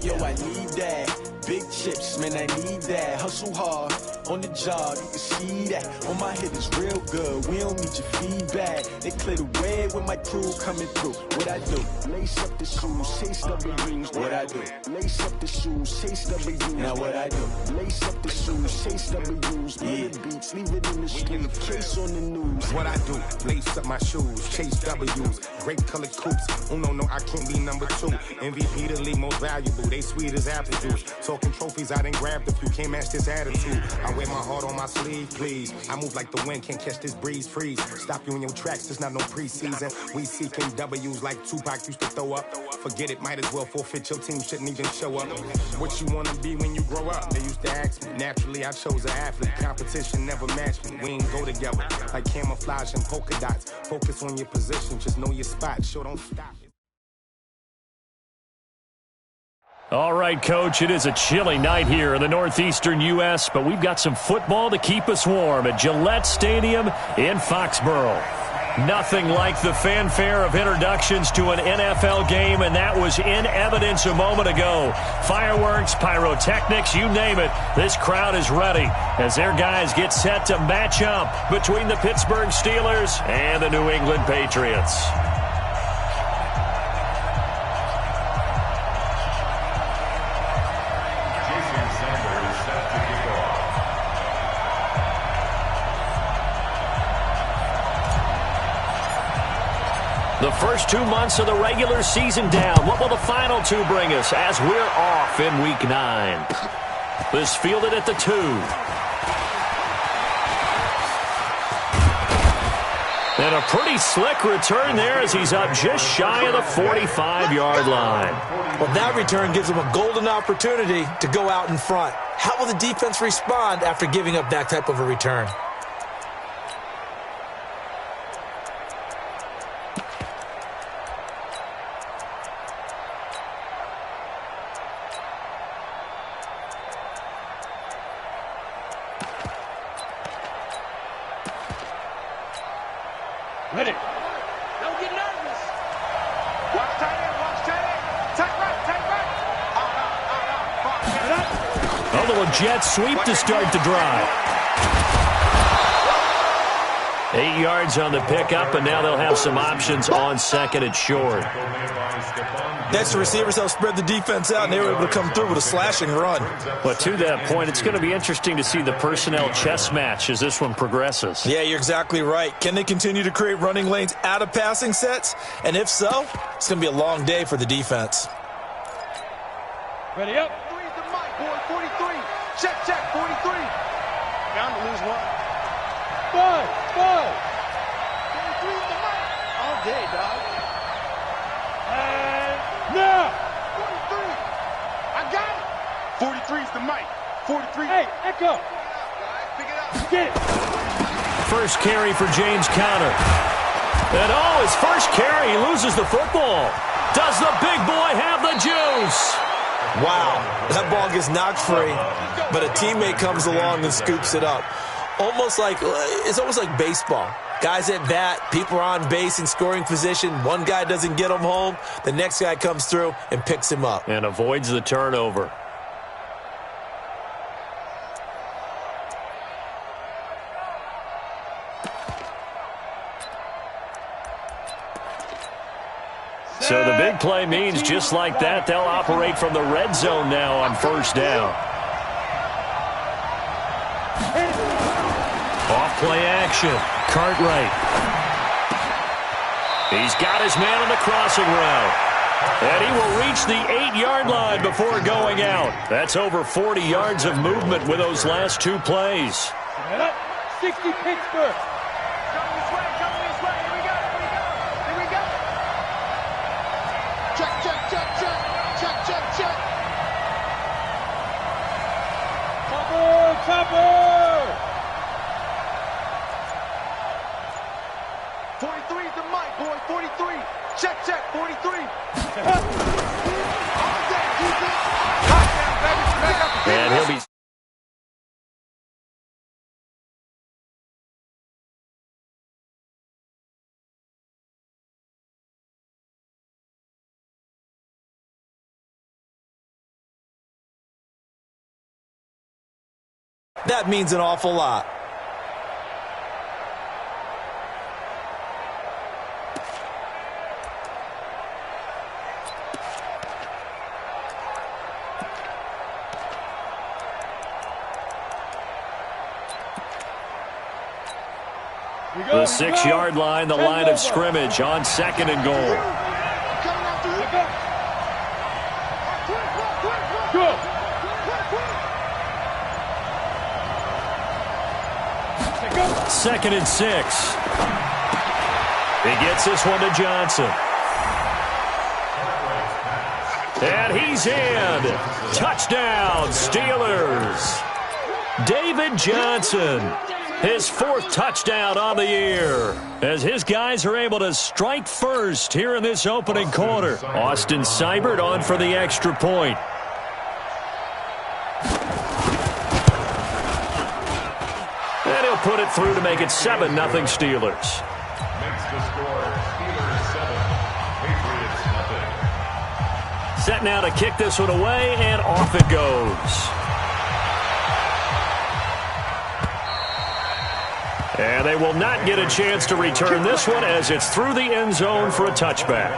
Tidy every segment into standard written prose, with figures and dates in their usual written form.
Yo, I need that. Big chips, man, I need that. Hustle hard on the job, you can see that. On my hit is real good, we don't need your feedback. They clear the way with my crew coming through. What I do? Lace up the shoes, chase W's. What I do? Lace up the shoes, chase W's. Now what I do? Lace up the shoes, chase W's. Yeah, beats, leave it in the street, case on the news. What I do? Lace up my shoes, chase W's. Great colored coops. Oh no, I can't be number 2. MVP the league most valuable. They sweet as apple juice. Talking trophies, I done grabbed a few. Can't match this attitude. I wear my heart on my sleeve, please. I move like the wind, can't catch this breeze. Freeze. Stop you in your tracks, there's not no preseason. We seeking W's like Tupac used to throw up. Forget it, might as well forfeit. Your team shouldn't even show up. What you wanna be when you grow up? They used to ask me. Naturally, I chose an athlete. Competition never matched me. We ain't go together like camouflage and polka dots. Focus on your position, just know your spot. Sure, don't stop. All right, Coach, it is a chilly night here in the northeastern U.S., but we've got some football to keep us warm at Gillette Stadium in Foxborough. Nothing like the fanfare of introductions to an NFL game, and that was in evidence a moment ago. Fireworks, pyrotechnics, you name it. This crowd is ready as their guys get set to match up between the Pittsburgh Steelers and the New England Patriots. The first 2 months of the regular season down. What will the final 2 bring us as we're off in Week 9? This fielded at the 2. And a pretty slick return there as he's up just shy of the 45-yard line. Well, that return gives him a golden opportunity to go out in front. How will the defense respond after giving up that type of a return? Ready. Don't get nervous. Watch tight end, watch tight end. Tight right, tight right. A little jet sweep to start the drive. 8 yards on the pickup, and now they'll have some options on second and short. Next, the receivers help spread the defense out, and they were able to come through with a slashing run. But to that point, it's going to be interesting to see the personnel chess match as this one progresses. Yeah, you're exactly right. Can they continue to create running lanes out of passing sets? And if so, it's going to be a long day for the defense. Ready up. 3's the mic, boy. 43. Check, 43. Bound to lose one. 5. 43's the mic. All day, dog. Now. 43. I got it. 43's the mic. 43. Hey, echo. Pick it up. Get it. First carry for James Conner. And his first carry, he loses the football. Does the big boy have the juice? Wow, that ball gets knocked free, but a teammate comes along and scoops it up. It's almost like baseball. Guys at bat, people are on base in scoring position. One guy doesn't get him home. The next guy comes through and picks him up. And avoids the turnover. So the big play means just like that, they'll operate from the red zone now on first down. Off play action. Cartwright. He's got his man on the crossing route. And he will reach the 8-yard line before going out. That's over 40 yards of movement with those last 2 plays. 60 Pittsburgh. Check. Topper! 43's the mic, boy. 43. Check. 43. And he'll be That means an awful lot. The 6-yard line, the line of scrimmage on 2nd and goal. Second and 6. He gets this one to Johnson. And he's in. Touchdown, Steelers. David Johnson. His 4th touchdown on the year as his guys are able to strike first here in this opening quarter. Austin Seibert on for the extra point. And he'll put it through to make it 7-0 Steelers. Makes the score Steelers 7, Patriots nothing. Set now to kick this one away, and off it goes. And they will not get a chance to return this one as it's through the end zone for a touchback.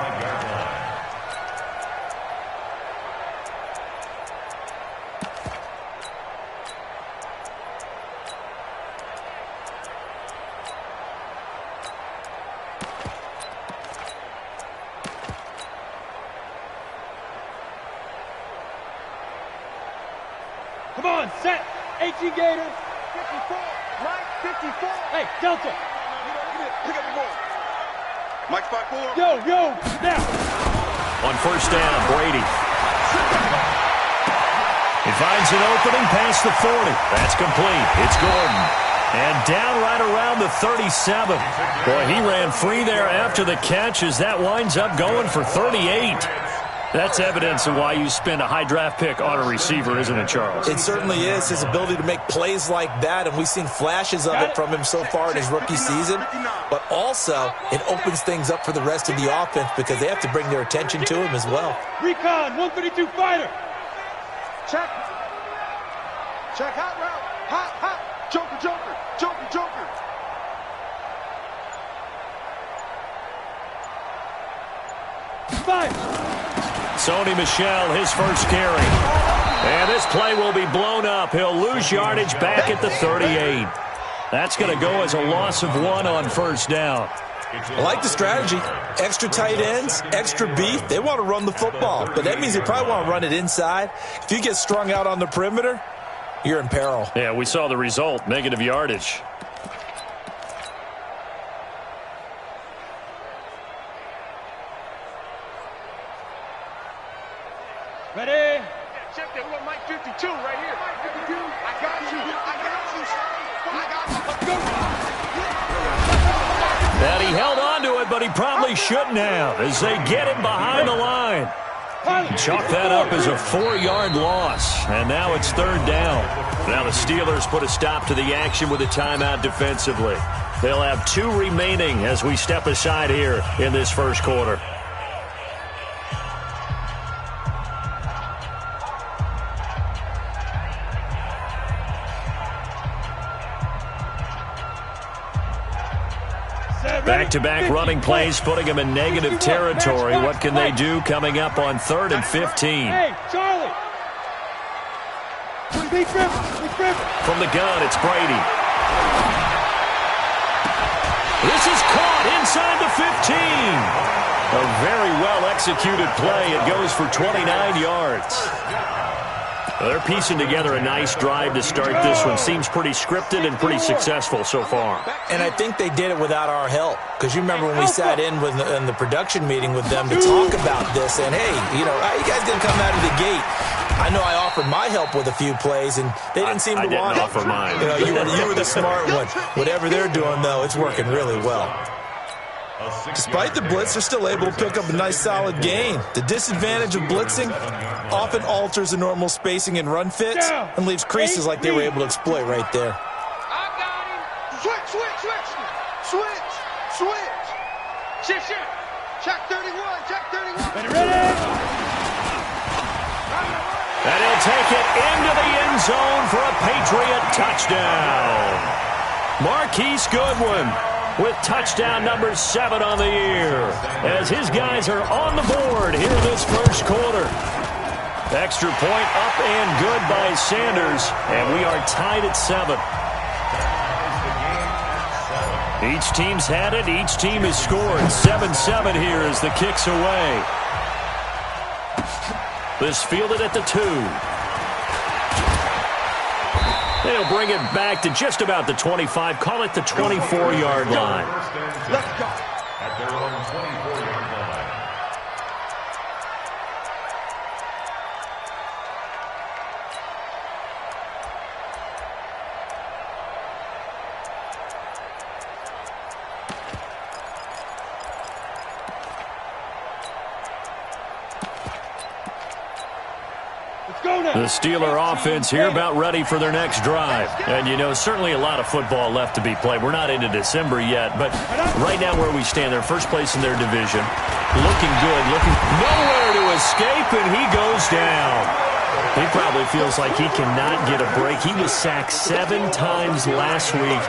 Come on, set. 18 Gators. 54. Mike, 54. Hey, Delta. Pick up the ball. Mike, spot 4. Yo, now. On first down, Brady. He finds an opening past the 40. That's complete. It's Gordon. And down right around the 37. Boy, he ran free there after the catch as that winds up going for 38. That's evidence of why you spend a high draft pick on a receiver, isn't it, Charles? It certainly is. His ability to make plays like that, and we've seen flashes of it from him so far in his rookie season. But also, it opens things up for the rest of the offense because they have to bring their attention to him as well. Recon, 132 fighter. Check. Check, hot route. Hot. Joker. Five. Sony Michel, his first carry. And this play will be blown up. He'll lose yardage back at the 38. That's going to go as a loss of 1 on first down. I like the strategy. Extra tight ends, extra beef. They want to run the football, but that means they probably want to run it inside. If you get strung out on the perimeter, you're in peril. Yeah, we saw the result, negative yardage. Ready? Check that. We got Mike 52 right here. Mike 52. I got you. And he held on to it, but he probably shouldn't have as they get him behind the line. Chalk that up as a 4-yard loss, and now it's 3rd down. Now the Steelers put a stop to the action with a timeout defensively. They'll have 2 remaining as we step aside here in this first quarter. Back-to-back running plays, putting them in negative territory. What can they do coming up on 3rd and 15? Hey, Charlie. From the gun, it's Brady. This is caught inside the 15. A very well-executed play. It goes for 29 yards. They're piecing together a nice drive to start this one. Seems pretty scripted and pretty successful so far. And I think they did it without our help. Because you remember when we sat in the production meeting with them to talk about this. And, hey, you know, how you guys going to come out of the gate? I know I offered my help with a few plays, and they didn't seem to want it. I didn't offer mine. You know, you were the smart one. Whatever they're doing, though, it's working really well. Despite the blitz, they're still able to pick up a nice solid gain. The disadvantage of blitzing often alters the normal spacing and run fits and leaves creases like they were able to exploit right there. I got him. Switch. Check 31. Ready. And he'll take it into the end end zone for a Patriot touchdown. Marquise Goodwin with touchdown number 7 on the year, as his guys are on the board here in this first quarter. Extra point up and good by Sanders, and we are tied at 7. Each team's had it. Each team has scored. 7-7 here as the kick's away. This fielded at the 2. They'll bring it back to just about the 25. Call it the 24-yard line. Let's go. At their own 24-yard line. The Steeler offense here about ready for their next drive. And, you know, certainly a lot of football left to be played. We're not into December yet, but right now where we stand, they're first place in their division. Looking good, looking nowhere to escape, and he goes down. He probably feels like he cannot get a break. He was sacked 7 times last week.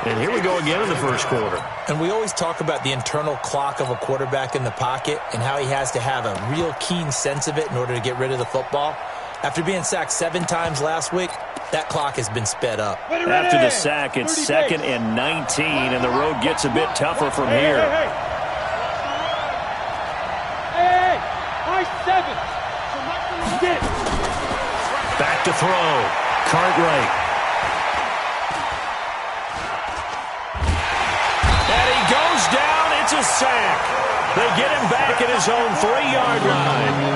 And here we go again in the first quarter. And we always talk about the internal clock of a quarterback in the pocket and how he has to have a real keen sense of it in order to get rid of the football. After being sacked 7 times last week, that clock has been sped up. After the sack, it's 2nd and 19, and the road gets a bit tougher from here. Hey, high 7. Back to throw. Cartwright. And he goes down. It's a sack. They get him back at his own 3-yard line.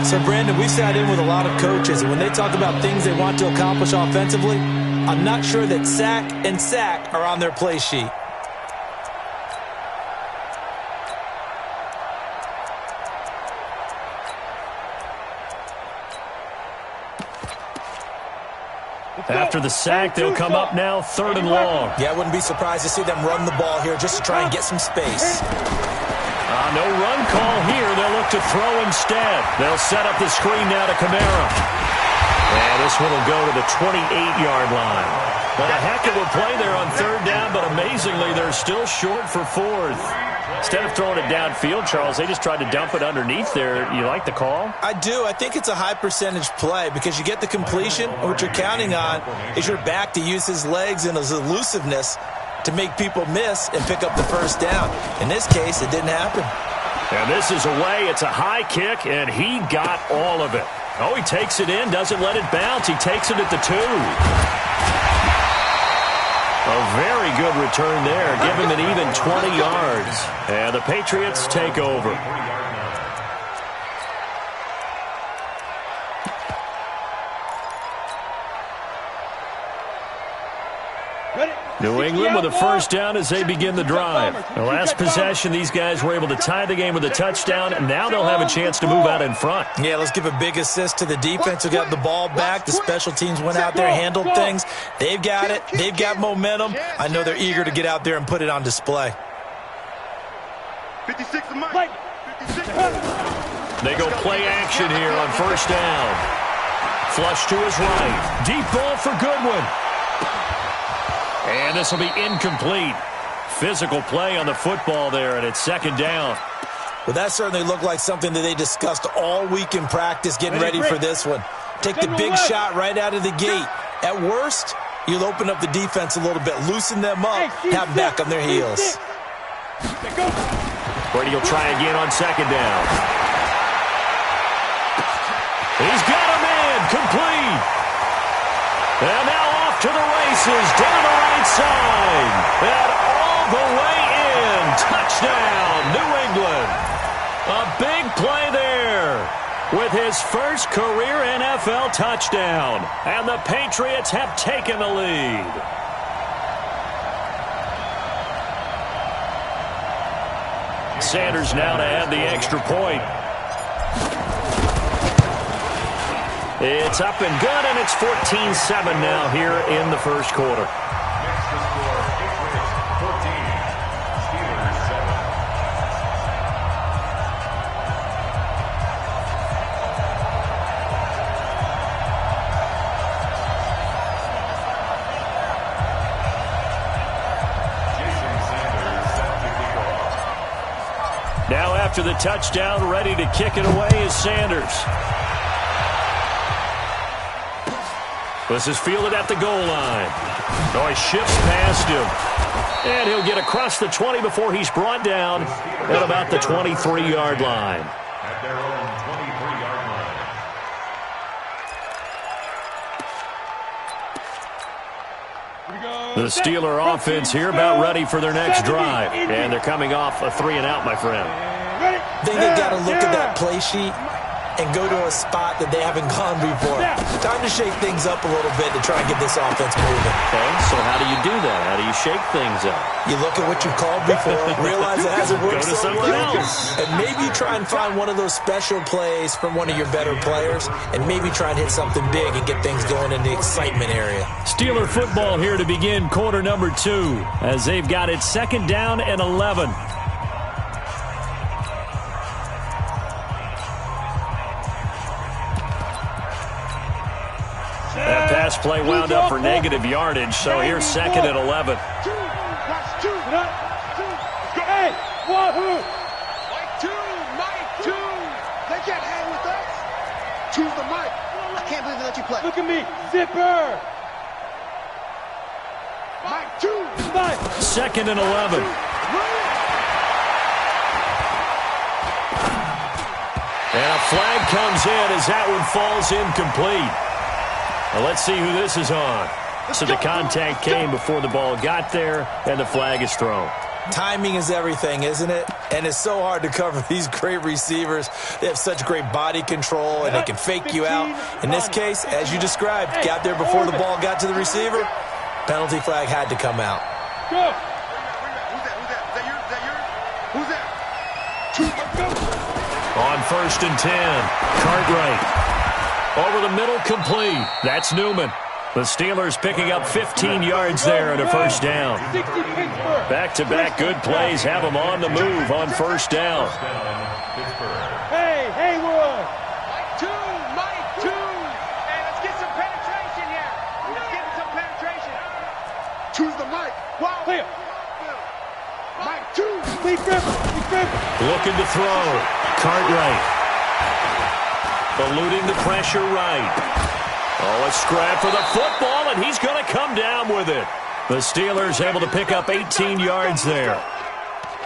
So, Brandon, we sat in with a lot of coaches, and when they talk about things they want to accomplish offensively, I'm not sure that sack and sack are on their play sheet. After the sack, they'll come up now 3rd and long. Yeah, I wouldn't be surprised to see them run the ball here just to try and get some space. No run call here. They'll look to throw instead. They'll set up the screen now to Kamara. And this one will go to the 28-yard line. Well, a heck of a play there on 3rd down, but amazingly, they're still short for 4th. Instead of throwing it downfield, Charles, they just tried to dump it underneath there. You like the call? I do. I think it's a high-percentage play because you get the completion, and what you're counting on is your back to use his legs and his elusiveness to make people miss and pick up the first down. In this case, it didn't happen. And this is away. It's a high kick, and he got all of it. Oh, he takes it in, doesn't let it bounce. He takes it at the 2. A very good return there. Give him an even 20 yards. And the Patriots take over. New England with a first down as they begin the drive. The last possession, these guys were able to tie the game with a touchdown, and now they'll have a chance to move out in front. Yeah, let's give a big assist to the defense who got the ball back. The special teams went out there, handled things. They've got it. They've got momentum. I know they're eager to get out there and put it on display. 56 Mike. 56. They go play action here on first down. Flush to his right. Deep ball for Goodwin. And this will be incomplete. Physical play on the football there, and it's 2nd down. Well, that certainly looked like something that they discussed all week in practice, getting ready for this one. Take the big shot right out of the gate. At worst, you'll open up the defense a little bit, loosen them up, have them back on their heels. Brady will try again on 2nd down. He's got him in, complete. And now off to the races, down the right side. And all the way in. Touchdown, New England. A big play there with his first career NFL touchdown. And the Patriots have taken the lead. Sanders now to add the extra point. It's up and good, and it's 14-7 now here in the first quarter. Next to score, Patriots 14, Steelers 7. after the touchdown, ready to kick it away is Sanders. This is fielded at the goal line. Oh, he shifts past him. And he'll get across the 20 before he's brought down at about the 23-yard line. At their own 23-yard line. The Steeler offense here about ready for their next drive. And they're coming off a 3-and-out, my friend. I think they've got to look at that play sheet and go to a spot that they haven't gone before. Time to shake things up a little bit to try and get this offense moving. Okay, so how do you do that? How do you shake things up? You look at what you've called before, realize it hasn't worked Go to so something well, else. and maybe you try and find one of those special plays from one of your better players, and maybe try and hit something big and get things going in the excitement area. Steeler football here to begin quarter number 2 as they've got it 2nd down and 11. That pass play wound up for negative yardage, so here's 2nd and 11. Hey, wahoo! Mike two. They can't hang with us. Choose the mic. I can't believe they let you play. Look at me, zipper. Mike two. 2nd and 11. And a flag comes in as that one falls incomplete. Well, let's see who this is on. So the contact came before the ball got there, and the flag is thrown. Timing is everything, isn't it? And it's so hard to cover these great receivers. They have such great body control, and they can fake you out. In this case, as you described, got there before the ball got to the receiver. Penalty flag had to come out. Go. Who's that? On 1st and 10, Cartwright. Over the middle, complete. That's Newman. The Steelers picking up 15 yards there and a 1st down. Back-to-back good plays have them on the move on 1st down. Hey, Haywood. Mike two. Hey, let's get some penetration here. Let's get some penetration. Choose the mic. Wow. Clear. Mike two. Leaf River. Looking to throw. Cartwright. Eluding the pressure right. Oh, a scrap for the football, and he's going to come down with it. The Steelers able to pick up 18 yards there.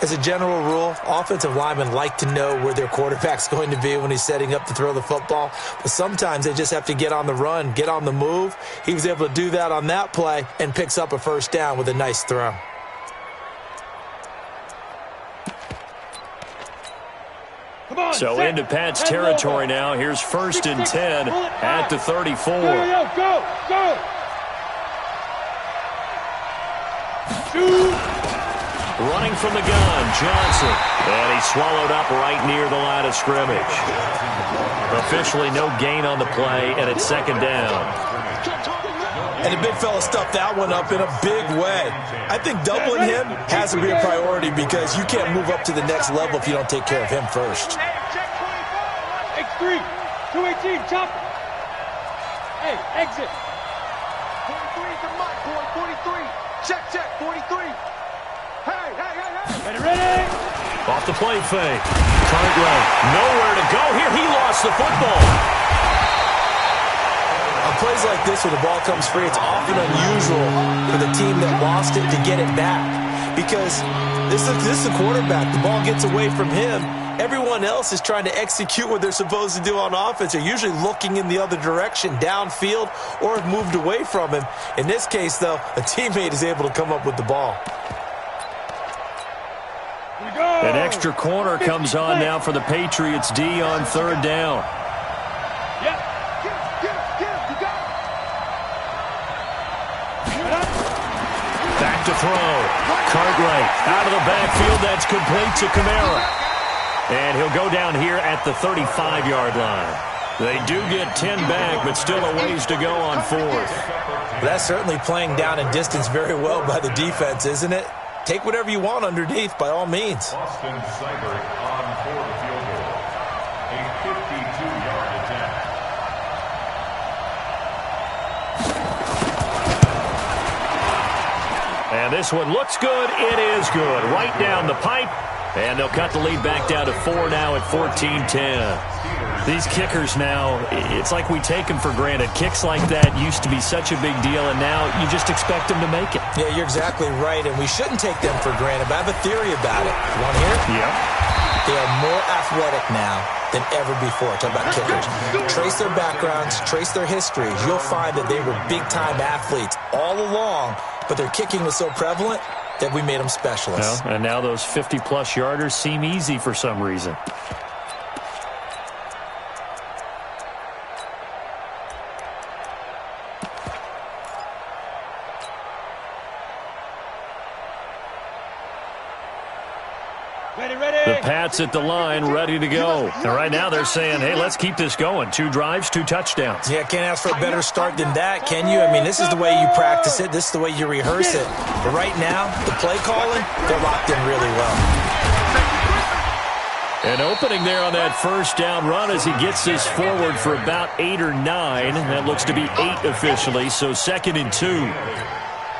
As a general rule, offensive linemen like to know where their quarterback's going to be when he's setting up to throw the football. But sometimes they just have to get on the run, get on the move. He was able to do that on that play and picks up a 1st down with a nice throw. So into Pat's territory now. Here's 1st and 10 at the 34. Go. Running from the gun, Johnson. And he's swallowed up right near the line of scrimmage. Officially no gain on the play, and it's 2nd down. And the big fella stuffed that one up in a big way. I think doubling him has to be a priority because you can't move up to the next level if you don't take care of him first. X3, 218, chop. Hey, exit. 43 to Mike, boy, 43. Check, 43. Hey. Ready? Off the play fake. Cartwright, nowhere to go here. He lost the football. On plays like this where the ball comes free, it's often unusual for the team that lost it to get it back. Because this is the quarterback. The ball gets away from him. Everyone else is trying to execute what they're supposed to do on offense. They're usually looking in the other direction, downfield, or have moved away from him. In this case, though, a teammate is able to come up with the ball. An extra corner comes on now for the Patriots D on 3rd down. Back to throw. Cartwright out of the backfield. That's complete to Kamara. And he'll go down here at the 35-yard line. They do get 10 back, but still a ways to go on 4th. That's certainly playing down and distance very well by the defense, isn't it? Take whatever you want underneath, by all means. Austin Seibert on for the field goal. A 52-yard attempt. And this one looks good. It is good. Right down the pipe. And they'll cut the lead back down to 4 now at 14-10. These kickers now, it's like we take them for granted. Kicks like that used to be such a big deal, and now you just expect them to make it. Yeah, you're exactly right, and we shouldn't take them for granted, but I have a theory about it. You want to hear it? Yeah. They are more athletic now than ever before. Talk about kickers. Trace their backgrounds, trace their histories. You'll find that they were big-time athletes all along, but their kicking was so prevalent that we made them specialists. Well, and now those 50-plus yarders seem easy for some reason. The Pats at the line, ready to go. And right now they're saying, hey, let's keep this going. 2 drives, 2 touchdowns. Yeah, can't ask for a better start than that, can you? I mean, this is the way you practice it. This is the way you rehearse it. But right now, the play calling, they're locked in really well. An opening there on that first down run as he gets this forward for about 8 or 9. That looks to be 8 officially, so 2nd and 2.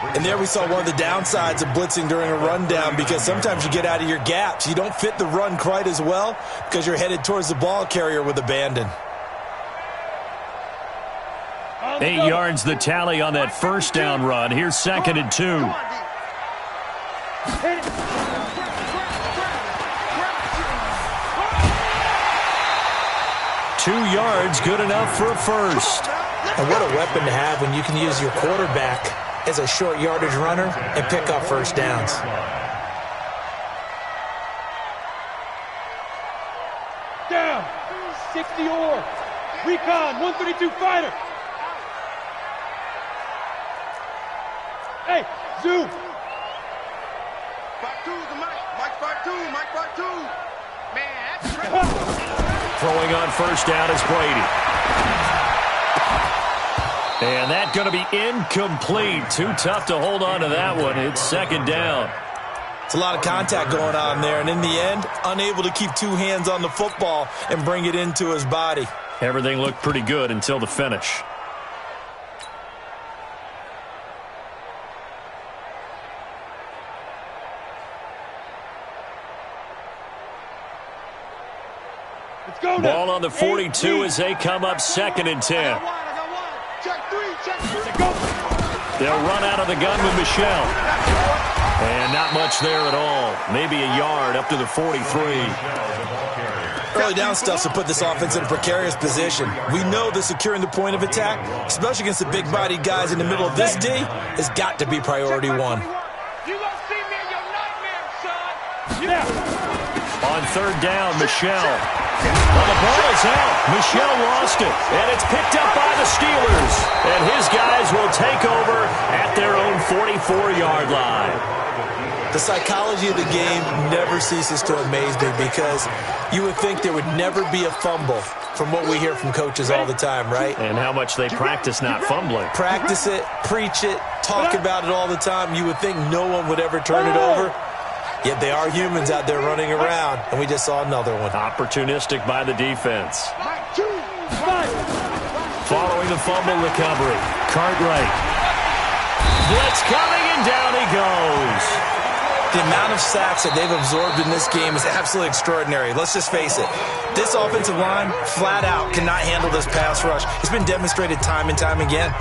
And there we saw one of the downsides of blitzing during a rundown, because sometimes you get out of your gaps. You don't fit the run quite as well because you're headed towards the ball carrier with abandon. 8 yards the tally on that first down run. Here's 2nd and 2. 2 yards, good enough for a first. And what a weapon to have when you can use your quarterback as a short yardage runner and pick up first downs. Down. 60 or. Recon. 132 fighter. Hey, zoom. 5-2, the Mike. Mike 5-2. Mike 5-2. Man, that's Throwing on first down is Brady. And that's going to be incomplete. Too tough to hold on to that one. It's 2nd down. It's a lot of contact going on there, and in the end, unable to keep 2 hands on the football and bring it into his body. Everything looked pretty good until the finish. Let's go now. Ball on the 42 as they come up 2nd and 10. check 3. They'll run out of the gun with Michel. And not much there at all. Maybe a yard up to the 43. Early down stuff to put this offense in a precarious position. We know that securing the point of attack, especially against the big-bodied guys in the middle of this D, has got to be priority 1. You gonna see me in your nightmare, son. Yeah. On 3rd down, Michel. Well, the ball is out. Michel lost it, and it's picked up by the Steelers. And his guys will take over at their own 44-yard line. The psychology of the game never ceases to amaze me, because you would think there would never be a fumble from what we hear from coaches all the time, right? And how much they practice not fumbling. Practice it, preach it, talk about it all the time. You would think no one would ever turn it over. Yet they are humans out there running around, and we just saw another one. Opportunistic by the defense. Following the fumble recovery, Cartwright. Blitz coming, and down he goes. The amount of sacks that they've absorbed in this game is absolutely extraordinary. Let's just face it. This offensive line, flat out, cannot handle this pass rush. It's been demonstrated time and time again.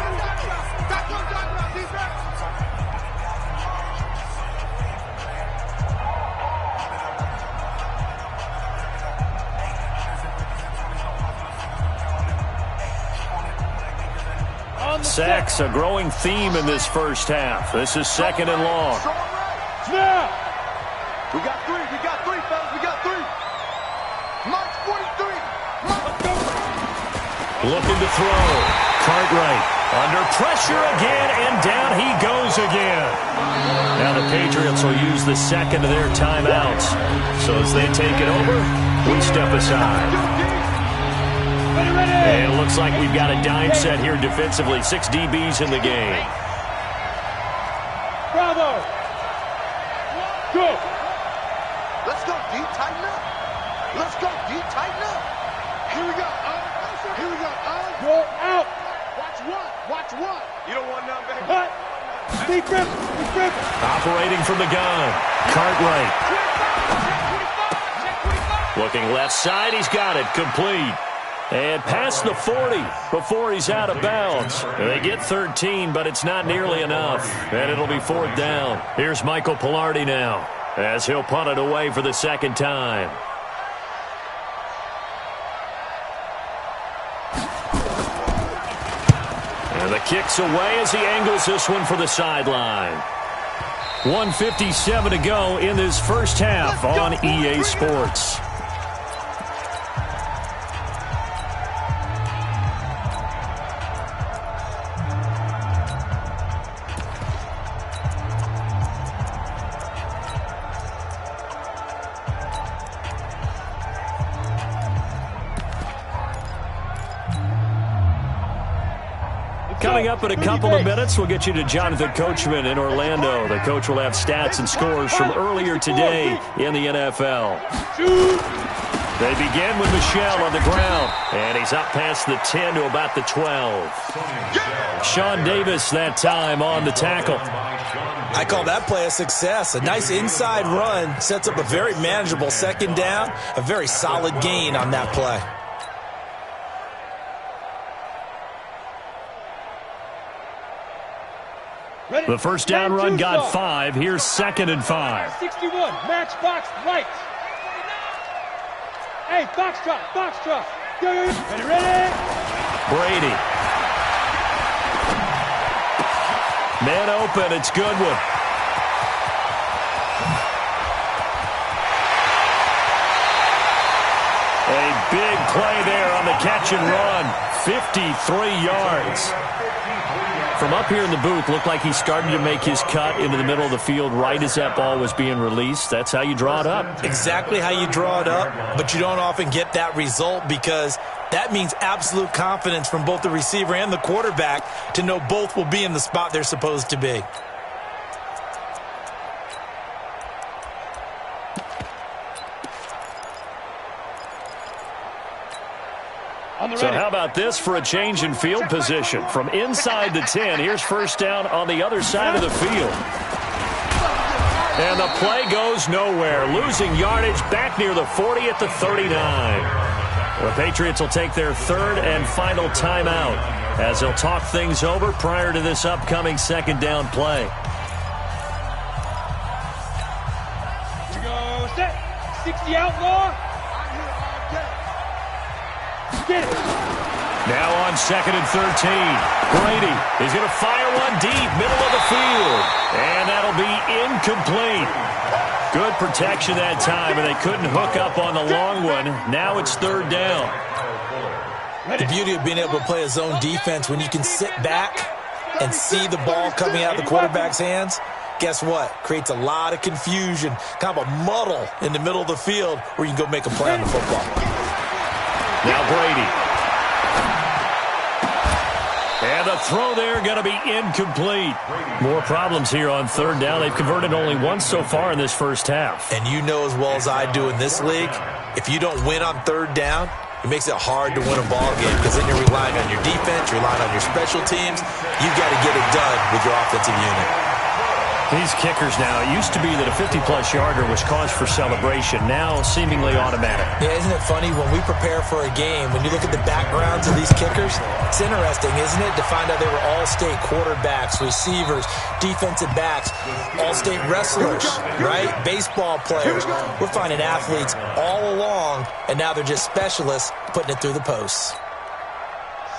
Sacks, a growing theme in this first half. This is 2nd and long. Snap! We got 3, fellas, we got 3. Mike's 43. Looking to throw. Cartwright under pressure again, and down he goes again. Now the Patriots will use the 2nd of their timeouts. So as they take it over, we step aside. And it looks like we've got a dime set here defensively. 6 DBs in the game. Bravo! Go! Let's go, D, tighten up. Let's go, D, tighten up. Here we go, Here we go, Go out! Watch one. You don't want none back. Deep grip! Operating from the gun. Cartwright. Looking left side, he's got it, complete. And past the 40 before he's out of bounds. They get 13, but it's not nearly enough. And it'll be 4th down. Here's Michael Palardy now, as he'll punt it away for the second time. And the kick's away as he angles this one for the sideline. 1:57 to go in this first half on EA Sports. Coming up in a couple of minutes, we'll get you to Jonathan Coachman in Orlando. The coach will have stats and scores from earlier today in the NFL. They begin with Michel on the ground, and he's up past the 10 to about the 12. Sean Davis that time on the tackle. I call that play a success. A nice inside run sets up a very manageable second down, a very solid gain on that play. The first down run got 5. Here's 2nd and 5. 61, match box right. Hey, box drop, box drop. Ready? Brady. Man open, it's Goodwin. A big play there on the catch and run. 53 yards. From up here in the booth, looked like he started to make his cut into the middle of the field right as that ball was being released. That's how you draw it up. Exactly how you draw it up, but you don't often get that result because that means absolute confidence from both the receiver and the quarterback to know both will be in the spot they're supposed to be. So how about this for a change in field position? From inside the 10, here's first down on the other side of the field. And the play goes nowhere. Losing yardage back near the 40 at the 39. The Patriots will take their 3rd and final timeout as they'll talk things over prior to this upcoming second down play. Here we go, set. 60 outlaw. Get it. Now on 2nd and 13. Brady is going to fire one deep, middle of the field. And that'll be incomplete. Good protection that time, and they couldn't hook up on the long one. Now it's 3rd down. The beauty of being able to play a zone defense when you can sit back and see the ball coming out of the quarterback's hands, guess what? Creates a lot of confusion, kind of a muddle in the middle of the field where you can go make a play on the football. Now Brady. And the throw there going to be incomplete. More problems here on 3rd down. They've converted only once so far in this first half. And you know as well as I do in this league, if you don't win on 3rd down, it makes it hard to win a ball game because then you're relying on your defense, you're relying on your special teams. You've got to get it done with your offensive unit. These kickers now, it used to be that a 50-plus yarder was cause for celebration, now seemingly automatic. Yeah, isn't it funny when we prepare for a game, when you look at the backgrounds of these kickers, it's interesting, isn't it, to find out they were all-state quarterbacks, receivers, defensive backs, all-state wrestlers, right? Baseball players. We're finding athletes all along, and now they're just specialists putting it through the posts.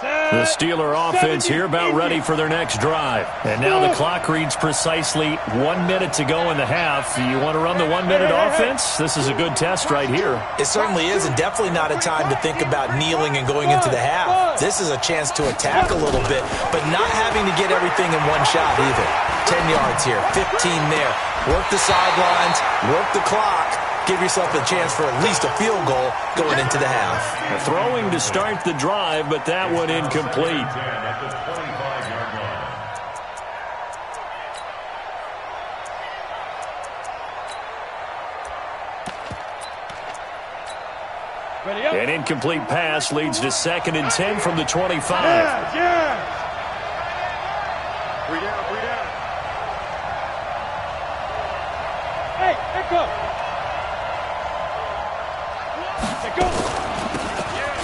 The Steeler offense here about ready for their next drive. And now the clock reads precisely 1 minute to go in the half. You want to run the 1 minute offense? This is a good test right here. It certainly is, and definitely not a time to think about kneeling and going into the half. This is a chance to attack a little bit, but not having to get everything in one shot either. 10 yards here, 15 there. Work the sidelines, work the clock. Give yourself a chance for at least a field goal going into the half. Throwing to start the drive, but that one incomplete. An incomplete pass leads to 2nd and 10 from the 25. Yeah. Three down. Hey, echo.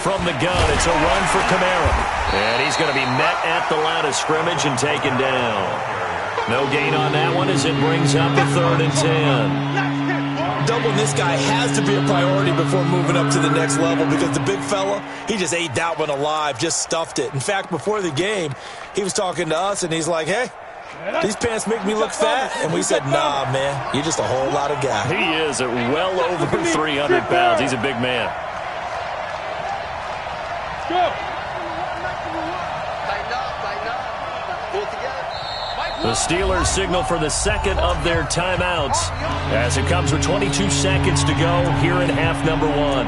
from the gun. It's a run for Kamara. And he's going to be met at the line of scrimmage and taken down. No gain on that one as it brings up a 3rd and 10. Doubling this guy has to be a priority before moving up to the next level because the big fella, he just ate that one alive, just stuffed it. In fact, before the game, he was talking to us, and he's like, hey, these pants make me look fat. And we said, nah, man, you're just a whole lot of guy. He is at well over 300 pounds. He's a big man. Go. The Steelers signal for the second of their timeouts as it comes with 22 seconds to go here in half number 1.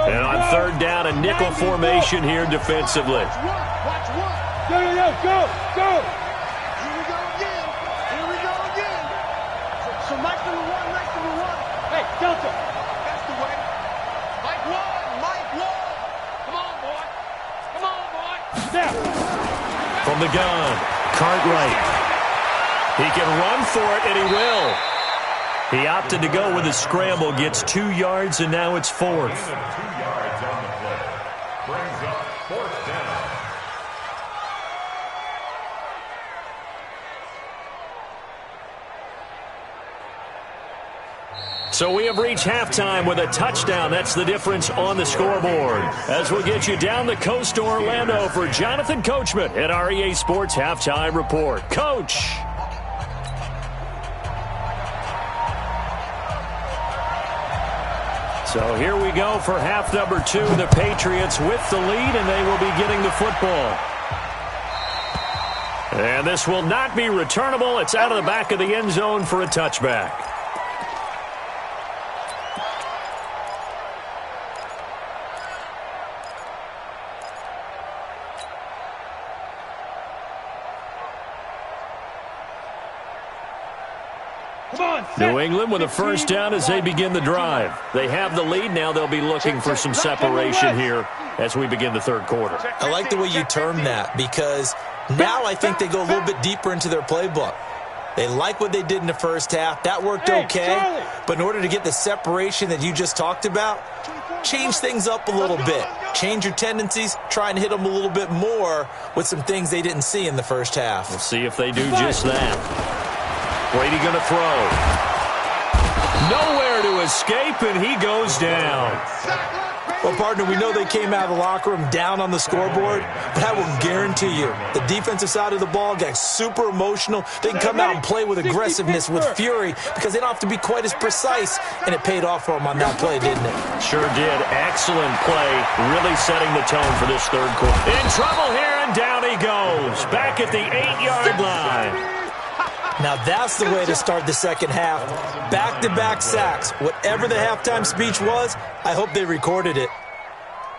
And on 3rd down, a nickel formation here defensively. Watch one. Go. Here we go again. So Mike number one. Hey, Delta. That's the way. Mike one. Come on, boy. Snap. From the gun, Cartwright. He can run for it, and he will. He opted to go with a scramble, gets 2 yards, and now it's 4th. 2 yards on the play. Brings up 4th down. So we have reached halftime with a touchdown. That's the difference on the scoreboard. As we'll get you down the coast to Orlando for Jonathan Coachman at our EA Sports Halftime Report. Coach. So here we go for half number 2. The Patriots with the lead, and they will be getting the football. And this will not be returnable. It's out of the back of the end zone for a touchback. New England with a first down as they begin the drive. They have the lead. Now they'll be looking for some separation here as we begin the 3rd quarter. I like the way you term that because now I think they go a little bit deeper into their playbook. They like what they did in the first half. That worked okay. But in order to get the separation that you just talked about, change things up a little bit. Change your tendencies. Try and hit them a little bit more with some things they didn't see in the first half. We'll see if they do just that. Brady going to throw. Nowhere to escape, and he goes down. Well, partner, we know they came out of the locker room down on the scoreboard, but I will guarantee you the defensive side of the ball got super emotional. They can come out and play with aggressiveness, with fury, because they don't have to be quite as precise, and it paid off for them on that play, didn't it? Sure did. Excellent play, really setting the tone for this 3rd quarter. In trouble here, and down he goes. Back at the 8-yard line. Now that's the way to start the second half. Back-to-back sacks. Whatever the halftime speech was, I hope they recorded it.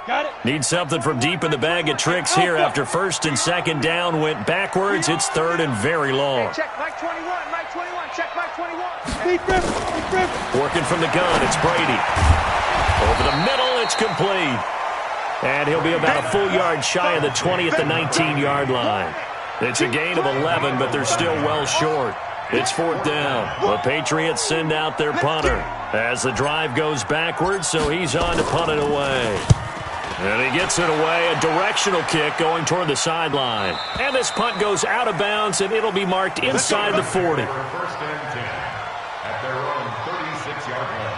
Got it. Need something from deep in the bag of tricks here after 1st and 2nd down went backwards. It's 3rd and very long. Check Mike 21. Check Mike 21. Working from the gun, it's Brady. Over the middle, it's complete. And he'll be about a full yard shy of the 20 at the 19-yard line. It's a gain of 11, but they're still well short. It's 4th down. The Patriots send out their punter as the drive goes backwards, so he's on to punt it away. And he gets it away, a directional kick going toward the sideline. And this punt goes out of bounds, and it'll be marked inside the 40. 1st and 10 at their own 36-yard line.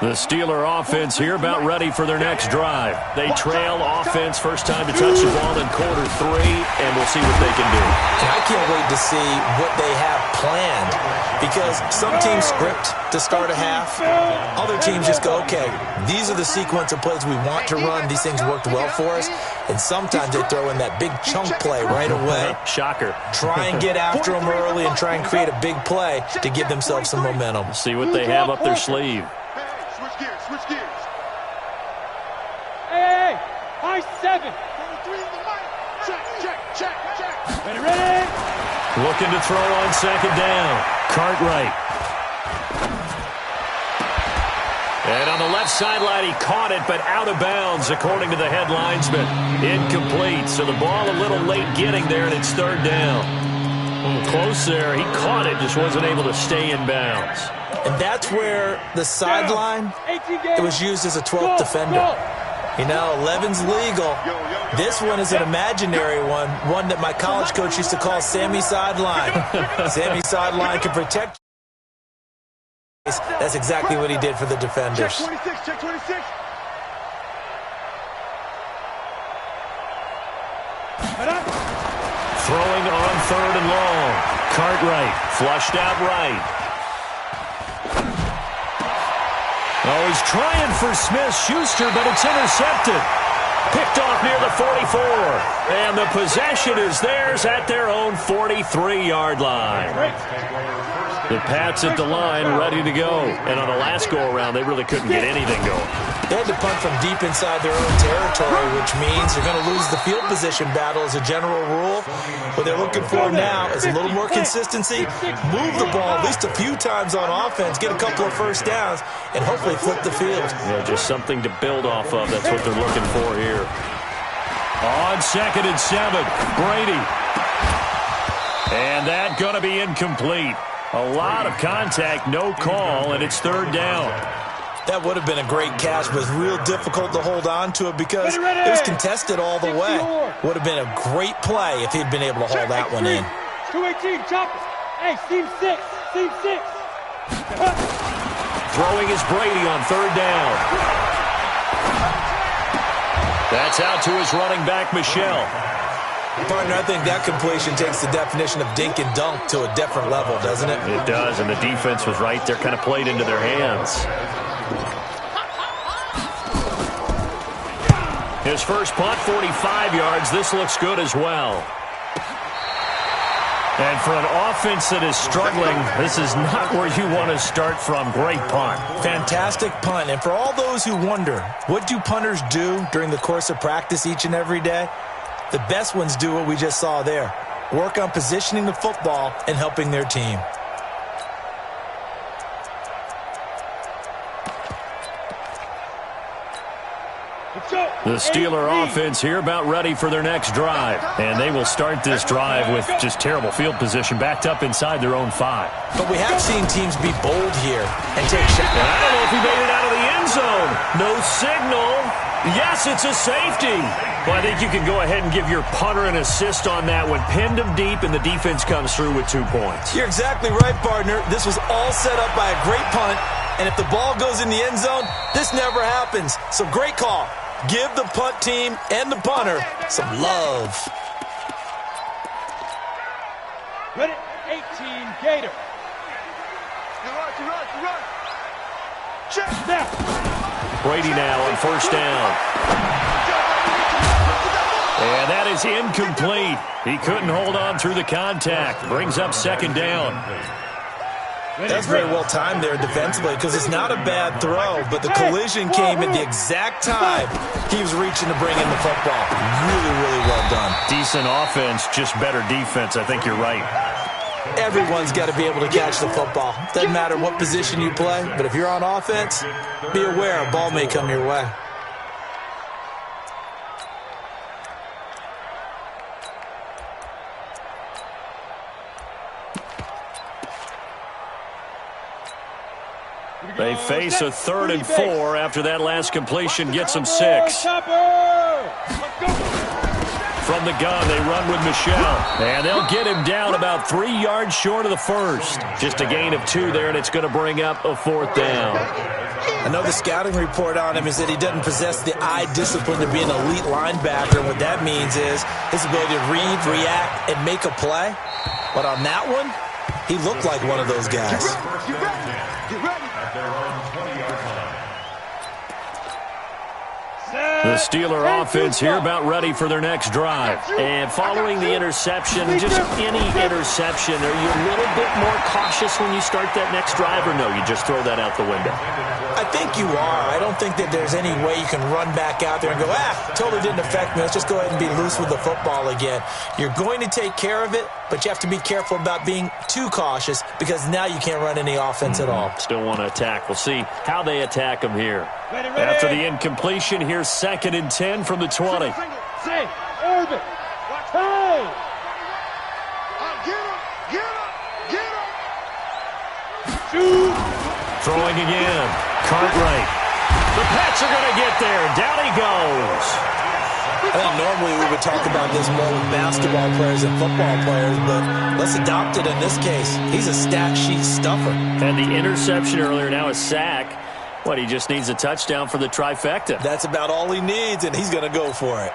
The Steeler offense here about ready for their next drive. They trail offense, first time to touch the ball in quarter 3, and we'll see what they can do. And I can't wait to see what they have planned because some teams script to start a half. Other teams just go, okay, these are the sequence of plays we want to run. These things worked well for us. And sometimes they throw in that big chunk play right away. Shocker. Try and get after them early and try and create a big play to give themselves some momentum. See what they have up their sleeve. Switch gears. Hey, high 7. Check. Ready. Looking to throw on second down. Cartwright. And on the left sideline, he caught it, but out of bounds, according to the head linesman. Incomplete. So the ball a little late getting there, and it's third down. Close there. He caught it, just wasn't able to stay in bounds. And that's where the sideline, it was used as a 12th defender. You know, 11's legal. This one is an imaginary one that my college coach used to call Sammy Sideline. Sammy Sideline can protect. That's exactly what he did for the defenders. Check 26, check 26. Throwing on third and long. Cartwright flushed out right. Oh, he's trying for Smith-Schuster, but it's intercepted. Picked off near the 44. And the possession is theirs at their own 43-yard line. The Pats at the line, ready to go. And on the last go-around, they really couldn't get anything going. They had to punt from deep inside their own territory, which means they're going to lose the field position battle as a general rule. What they're looking for now is a little more consistency, move the ball at least a few times on offense, get a couple of first downs, and hopefully flip the field. Yeah, just something to build off of. That's what they're looking for here. On second and 7, Brady. And that going to be incomplete. A lot of contact, no call, and it's third down. That would have been a great catch, but it's real difficult to hold on to it because it was contested all the way. Would have been a great play if he'd been able to hold that one in. 218, chop it. Hey, seam 6, seam 6. Throwing is Brady on third down. That's out to his running back, Michel. Partner, I think that completion takes the definition of dink and dunk to a different level, doesn't it? It does, and the defense was right there, kind of played into their hands. His first punt, 45 yards. This looks good as well. And for an offense that is struggling, this is not where you want to start from. Great punt. Fantastic punt. And for all those who wonder, what do punters do during the course of practice each and every day? The best ones do what we just saw there. Work on positioning the football and helping their team. The Steeler offense here about ready for their next drive. And they will start this drive with just terrible field position backed up inside their own 5. But we have seen teams be bold here and take shots. I don't know if he made it out of the end zone. No signal. Yes, it's a safety. Well, I think you can go ahead and give your punter an assist on that one. Pinned him deep, and the defense comes through with 2 points. You're exactly right, partner. This was all set up by a great punt, and if the ball goes in the end zone, this never happens. So great call. Give the punt team and the punter some love. Ready, 18, Gator. You run. Check now. Brady now on first down. And that is incomplete. He couldn't hold on through the contact. Brings up second down. That's very well timed there defensively because it's not a bad throw, but the collision came at the exact time he was reaching to bring in the football. Really, really well done. Decent offense, just better defense. I think you're right. Everyone's got to be able to catch the football. Doesn't matter what position you play, but if you're on offense, be aware a ball may come your way. They face a 3rd and 4 after that last completion gets them 6. From the gun, they run with Michel. And they'll get him down about 3 yards short of the first. Just a gain of 2 there, and it's going to bring up a 4th down. I know the scouting report on him is that he doesn't possess the eye discipline to be an elite linebacker. And what that means is his ability to read, react, and make a play. But on that one, he looked like one of those guys. The The Steeler offense here about ready for their next drive. And following the interception, just any interception, are you a little bit more cautious when you start that next drive, or no, you just throw that out the window? I think you are. I don't think that there's any way you can run back out there and go, totally didn't affect me. Let's just go ahead and be loose with the football again. You're going to take care of it, but you have to be careful about being too cautious because now you can't run any offense at all. Still want to attack. We'll see how they attack them here. Ready. After the incompletion, here's 2nd and 10 from the 20. Say, Urban. Hey! Get him! Shoot! Throwing again. Cartwright. The Pats are going to get there. Down he goes. I think normally we would talk about this more with basketball players and football players, but let's adopt it in this case. He's a stat sheet stuffer. And the interception earlier, now a sack. What, he just needs a touchdown for the trifecta. That's about all he needs, and he's going to go for it.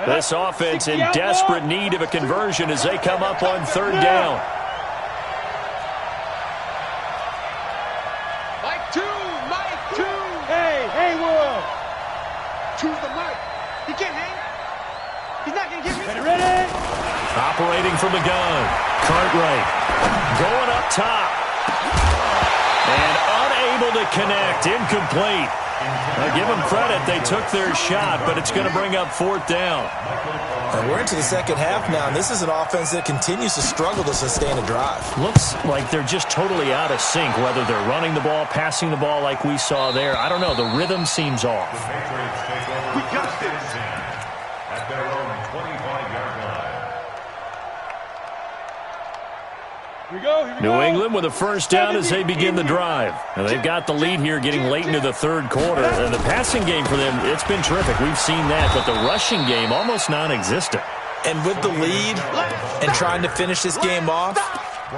This offense in desperate need of a conversion as they come up on 3rd down. Mike 2! Hey, Haywood! Choose the Mike. He can't hang. He's not going to get me. Ready? Operating from the gun. Cartwright going up top. And unable to connect. Incomplete. Now give them credit. They took their shot, but it's going to bring up 4th down. And we're into the second half now, and this is an offense that continues to struggle to sustain a drive. Looks like they're just totally out of sync, whether they're running the ball, passing the ball like we saw there. I don't know. The rhythm seems off. The Patriots take over at their own 25-yard line. New England with a first down as they begin the drive. And they've got the lead here getting late into the 3rd quarter. And the passing game for them, it's been terrific. We've seen that. But the rushing game, almost non-existent. And with the lead and trying to finish this game off,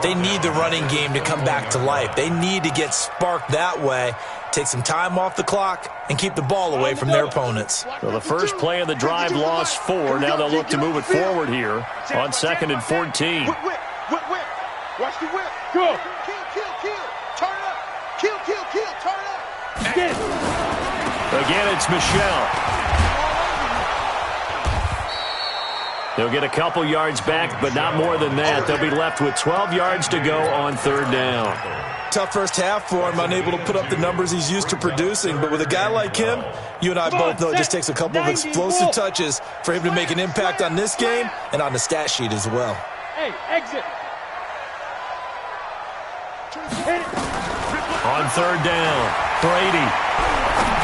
they need the running game to come back to life. They need to get sparked that way, take some time off the clock, and keep the ball away from their opponents. So the first play of the drive lost 4. Now they'll look to move it forward here on 2nd and 14. Whip. Watch the whip. Go. Kill. Turn it up. Kill. Turn it up. Again, it's Michelle. They'll get a couple yards back, but not more than that. They'll be left with 12 yards to go on 3rd down. Tough first half for him, unable to put up the numbers he's used to producing. But with a guy like him, you and I both know it just takes a couple of explosive touches for him to make an impact on this game and on the stat sheet as well. Hey, exit. On 3rd down, Brady.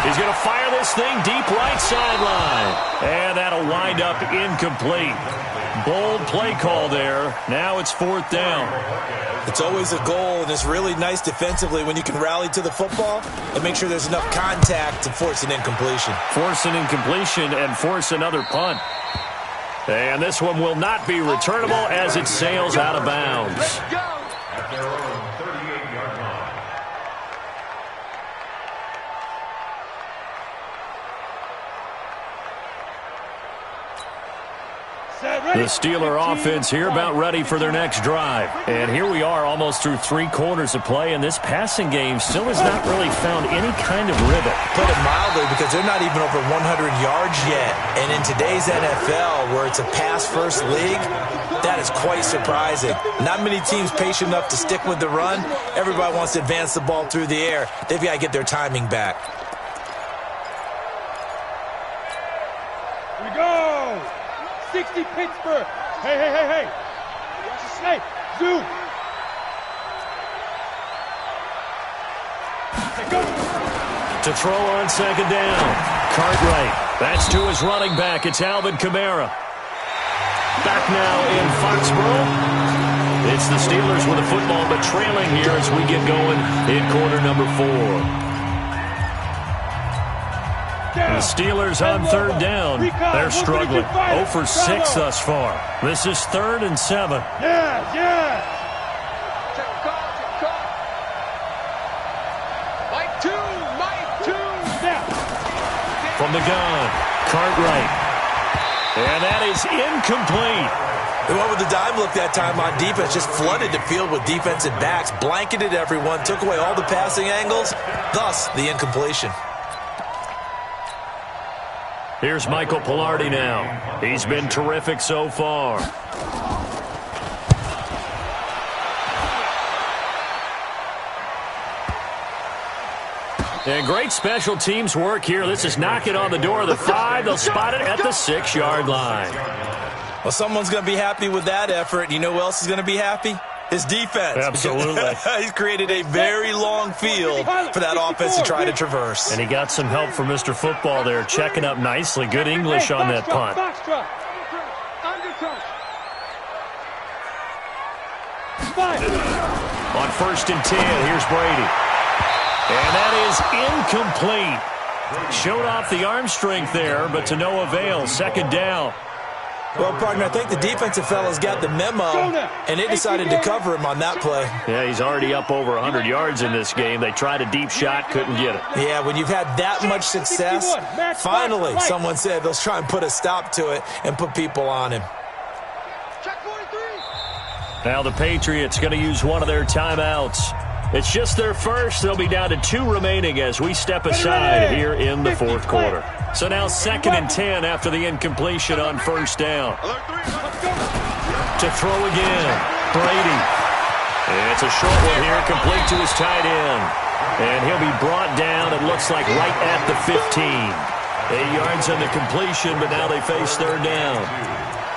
He's going to fire this thing deep right sideline. And that'll wind up incomplete. Bold play call there. Now it's 4th down. It's always a goal, and it's really nice defensively when you can rally to the football and make sure there's enough contact to force an incompletion. Force an incompletion and force another punt. And this one will not be returnable as it sails out of bounds. At their own 38-yard line. The Steeler offense here about ready for their next drive. And here we are almost through 3 quarters of play, and this passing game still has not really found any kind of rhythm. Put it mildly, because they're not even over 100 yards yet. And in today's NFL, where it's a pass-first league, that is quite surprising. Not many teams patient enough to stick with the run. Everybody wants to advance the ball through the air. They've got to get their timing back. Here we go. 60 Pittsburgh. Hey. Hey, Zoo. To throw on 2nd down. Cartwright. That's to his running back. It's Alvin Kamara. Back now in Foxborough. It's the Steelers with the football, but trailing here as we get going in quarter number 4. The Steelers on 3rd down. They're struggling. 0 for 6 thus far. This is 3rd and 7. Yeah. Check call. Mike 2. Snap. From the gun, Cartwright. And that is incomplete. They went with the dime look that time on defense, just flooded the field with defensive backs, blanketed everyone, took away all the passing angles, thus the incompletion. Here's Michael Palardy now. He's been terrific so far. And great special teams work here. This is knocking on the door of the 5. They'll spot it at the 6-yard line. Well, someone's going to be happy with that effort. You know who else is going to be happy? His defense. Absolutely. He's created a very long field for that offense to try to traverse. And he got some help from Mr. Football there, checking up nicely. Good English on that punt. On 1st and 10, here's Brady. And that is incomplete. Showed off the arm strength there, but to no avail. 2nd down. Well, partner, I think the defensive fellas got the memo, and they decided to cover him on that play. Yeah, he's already up over 100 yards in this game. They tried a deep shot, couldn't get it. Yeah, when you've had that much success, finally someone said, let's try and put a stop to it and put people on him. Now the Patriots going to use one of their timeouts. It's just their first. They'll be down to 2 remaining as we step aside here in the 4th quarter. So now 2nd and 10 after the incompletion on 1st down. To throw again, Brady. It's a short one here, complete to his tight end. And he'll be brought down, it looks like, right at the 15. 8 yards on the completion, but now they face 3rd down.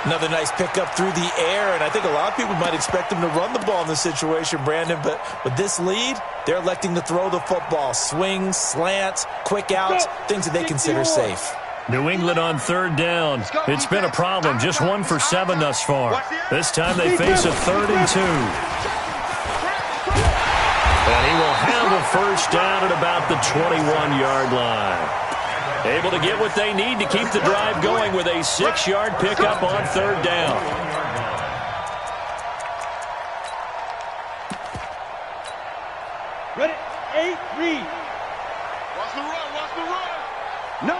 Another nice pickup through the air, and I think a lot of people might expect them to run the ball in this situation, Brandon, but with this lead, they're electing to throw the football. Swings, slants, quick outs, things that they consider safe. New England on 3rd down. It's been a problem, just 1 for 7 thus far. This time they face a 3rd and 2. And he will have a 1st down at about the 21-yard line. Able to get what they need to keep the drive going with a 6-yard pickup on 3rd down. Ready? 8, read. Watch the run, watch the run. No.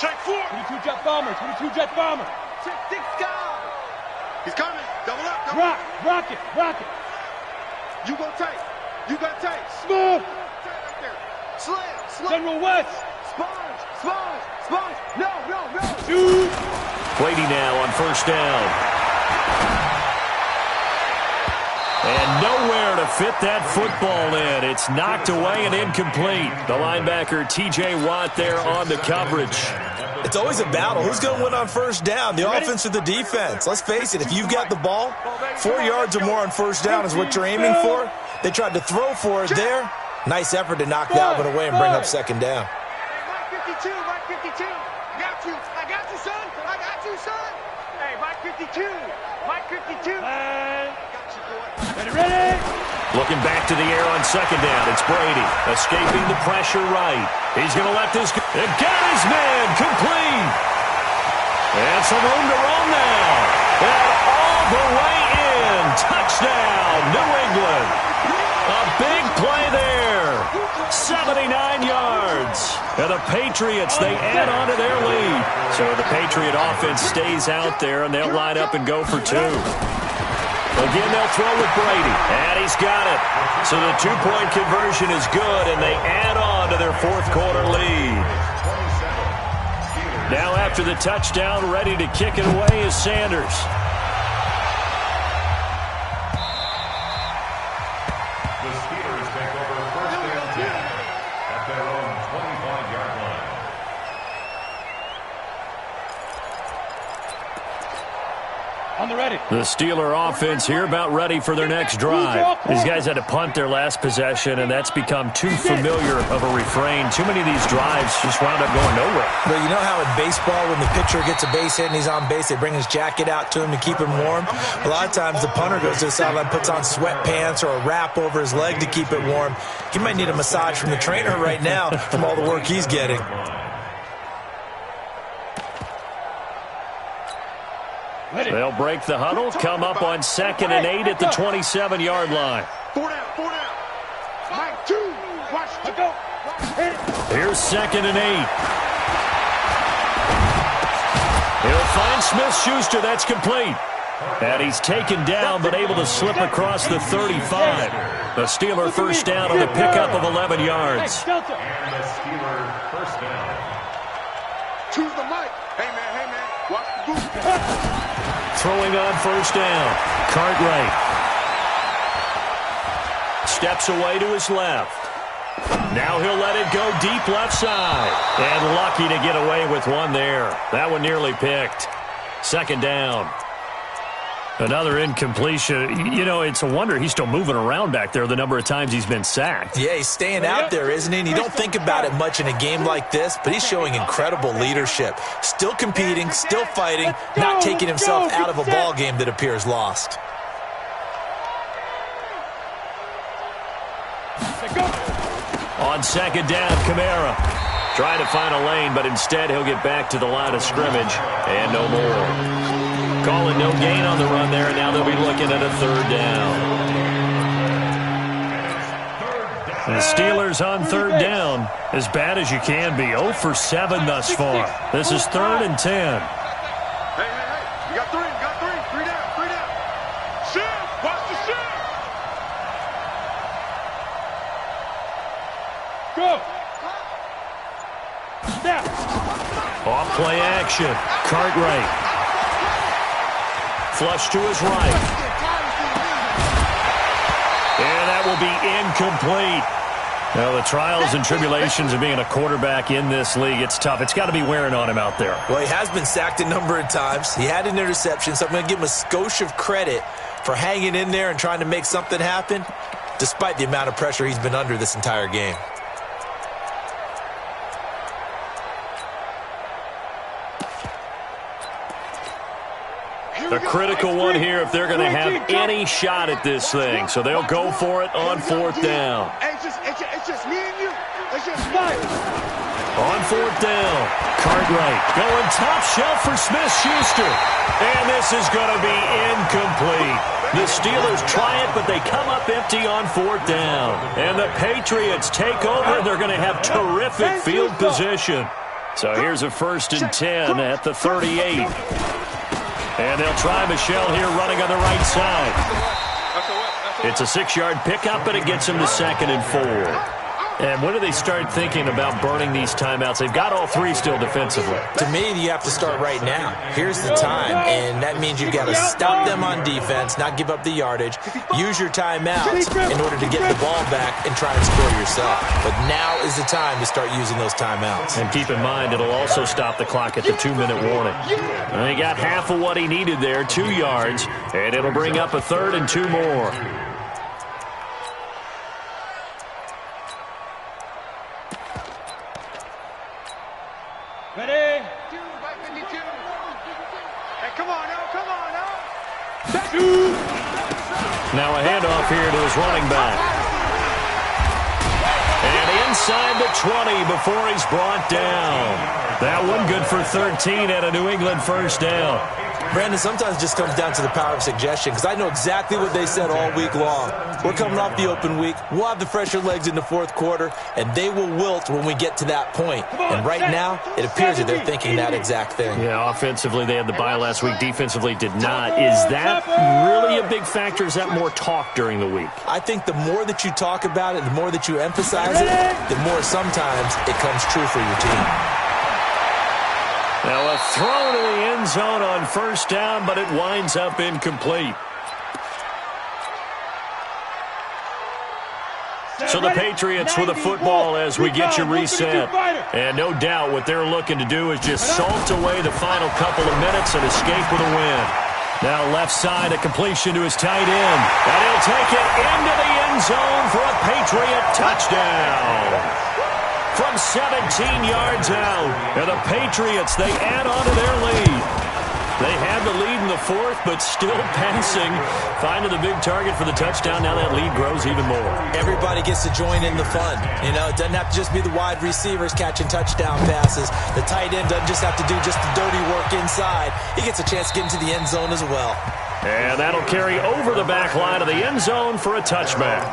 Check 4. 22 jet bomber, 22 jet bomber. Check 6 guy. He's coming. Double up. Rock it. You gonna take. Smooth. Slam. General West. Sponge. No. Shoot. Brady now on 1st down. And nowhere to fit that football in. It's knocked away and incomplete. The linebacker, T.J. Watt, there on the coverage. It's always a battle. Who's going to win on 1st down, the offense or the defense? Let's face it, if you've got the ball, 4 yards or more on 1st down is what you're aiming for. They tried to throw for it there. Nice effort to knock that one away and bring up 2nd down. Mike 52. I got you, son. Hey, Mike 52. Ready? Looking back to the air on 2nd down. It's Brady escaping the pressure right. He's going to let this go. And got his man complete. And some room to run now. And all the way in. Touchdown, New England. A big play there. 79 yards. And the Patriots, they add on to their lead. So the Patriot offense stays out there, and they'll line up and go for 2. Again, they'll throw with Brady. And he's got it. So the 2-point conversion is good, and they add on to their 4th quarter lead. Now after the touchdown, ready to kick it away is Sanders. The Steeler offense here about ready for their next drive. These guys had to punt their last possession, and that's become too familiar of a refrain. Too many of these drives just wound up going nowhere. Well, you know how in baseball when the pitcher gets a base hit and he's on base, they bring his jacket out to him to keep him warm? A lot of times the punter goes to the sideline, puts on sweatpants or a wrap over his leg to keep it warm. He might need a massage from the trainer right now from all the work he's getting. They'll break the huddle, come up on 2nd and 8 at the 27-yard line. 4 down. Mike 2. Watch to go. Here's 2nd and 8. He'll find Smith-Schuster. That's complete. And he's taken down, but able to slip across the 35. The Steeler first down on the pickup of 11 yards. And the Steeler first down. Choose the mic. Hey, man, watch the booth. Throwing on first down. Cartwright steps away to his left. Now he'll let it go deep left side. And lucky to get away with one there. That one nearly picked. Second down. Another incompletion. You know, it's a wonder he's still moving around back there the number of times he's been sacked. Yeah, he's staying out there, isn't he? And you don't think about it much in a game like this, but he's showing incredible leadership. Still competing, still fighting, not taking himself out of a ball game that appears lost. On second down, Kamara trying to find a lane, but instead he'll get back to the line of scrimmage and no more. Calling no gain on the run there, and now they'll be looking at a third down. The Steelers on third down, as bad as you can be. 0 for 7 thus far. This is 3rd and 10. Hey, you got three down. Shift, watch the shift. Go. Snap. Off play action. Cartwright. Flush to his right. And that will be incomplete. Now, the trials and tribulations of being a quarterback in this league, it's tough. It's got to be wearing on him out there. Well, he has been sacked a number of times. He had an interception, so I'm going to give him a skosh of credit for hanging in there and trying to make something happen, despite the amount of pressure he's been under this entire game. A critical one here if they're going to have any shot at this thing. So they'll go for it on fourth down. It's just me and you. It's just me. On fourth down, Cartwright going top shelf for Smith-Schuster. And this is going to be incomplete. The Steelers try it, but they come up empty on fourth down. And the Patriots take over. They're going to have terrific field position. So here's a 1st and 10 at the 38. And they'll try Michel here running on the right side. It's a 6-yard pickup, and it gets him to 2nd and 4. And when do they start thinking about burning these timeouts? They've got all 3 still defensively. To me, you have to start right now. Here's the time, and that means you've got to stop them on defense, not give up the yardage, use your timeouts in order to get the ball back and try and score yourself. But now is the time to start using those timeouts. And keep in mind, it'll also stop the clock at the 2-minute warning. And he got half of what he needed there, 2 yards, and it'll bring up a 3rd and 2 more. Ready? 2 by 52. Hey, come on now. Now a handoff here to his running back. And inside the 20 before he's brought down. That one good for 13 at a New England first down. Brandon, sometimes it just comes down to the power of suggestion, because I know exactly what they said all week long. We're coming off the open week. We'll have the fresher legs in the fourth quarter, and they will wilt when we get to that point. And right now, it appears that they're thinking that exact thing. Yeah, offensively, they had the bye last week. Defensively, did not. Is that really a big factor? Is that more talk during the week? I think the more that you talk about it, the more that you emphasize it, the more sometimes it comes true for your team. Now a throw to the end zone on first down, but it winds up incomplete. So the Patriots with a football as we get you reset. And no doubt what they're looking to do is just salt away the final couple of minutes and escape with a win. Now left side, a completion to his tight end. And he'll take it into the end zone for a Patriot touchdown. From 17 yards out. And the Patriots, they add on to their lead. They had the lead in the fourth, but still passing. Finding the big target for the touchdown. Now that lead grows even more. Everybody gets to join in the fun. You know, it doesn't have to just be the wide receivers catching touchdown passes. The tight end doesn't just have to do just the dirty work inside. He gets a chance to get into the end zone as well. And that'll carry over the back line of the end zone for a touchback.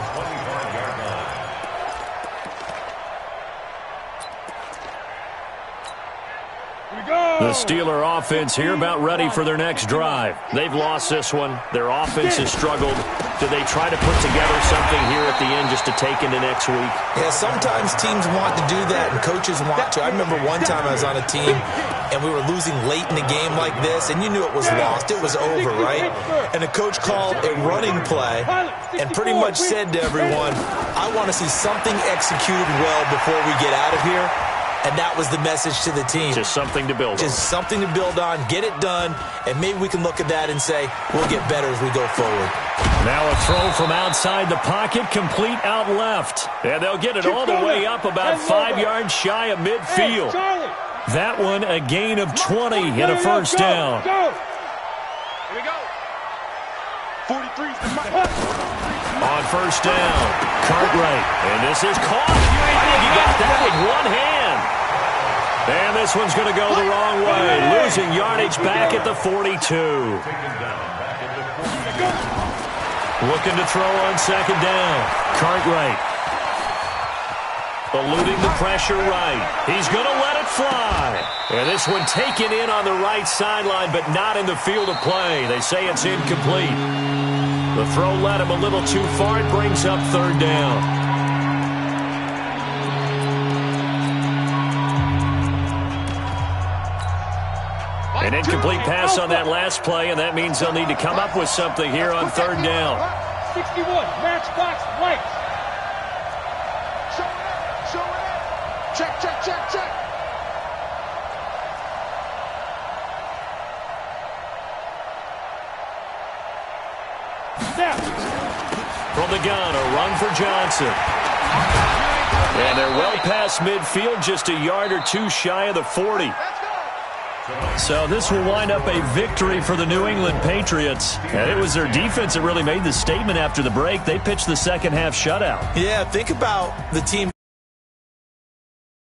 The The Steeler offense here about ready for their next drive. They've lost this one. Their offense has struggled. Do they try to put together something here at the end just to take into next week? Yeah, sometimes teams want to do that and coaches want to. I remember one time I was on a team and we were losing late in the game like this, and you knew it was lost. It was over, right? And the coach called a running play and pretty much said to everyone, I want to see something executed well before we get out of here. And that was the message to the team. Just something to build on. Just something to build on, get it done, and maybe we can look at that and say, we'll get better as we go forward. Now a throw from outside the pocket, complete out left. And they'll get it all the way up about 5 yards shy of midfield. That one a gain of 20 and a first down. Here we go. 43's the mic. On first down, Cartwright. And this is caught. I think he got that with one hand. And this one's going to go the wrong way. Losing yardage back at the 42. Looking to throw on second down. Cartwright. Eluding the pressure right. He's going to let it fly. And this one taken in on the right sideline, but not in the field of play. They say it's incomplete. The throw led him a little too far. It brings up third down. An incomplete pass on that last play, and that means they'll need to come up with something here on third down. 61, matchbox lights. Show it. Check. From the gun, a run for Johnson. And they're well past midfield, just a yard or two shy of the 40. So this will wind up a victory for the New England Patriots. And it was their defense that really made the statement after the break. They pitched the second half shutout. Yeah, think about the team.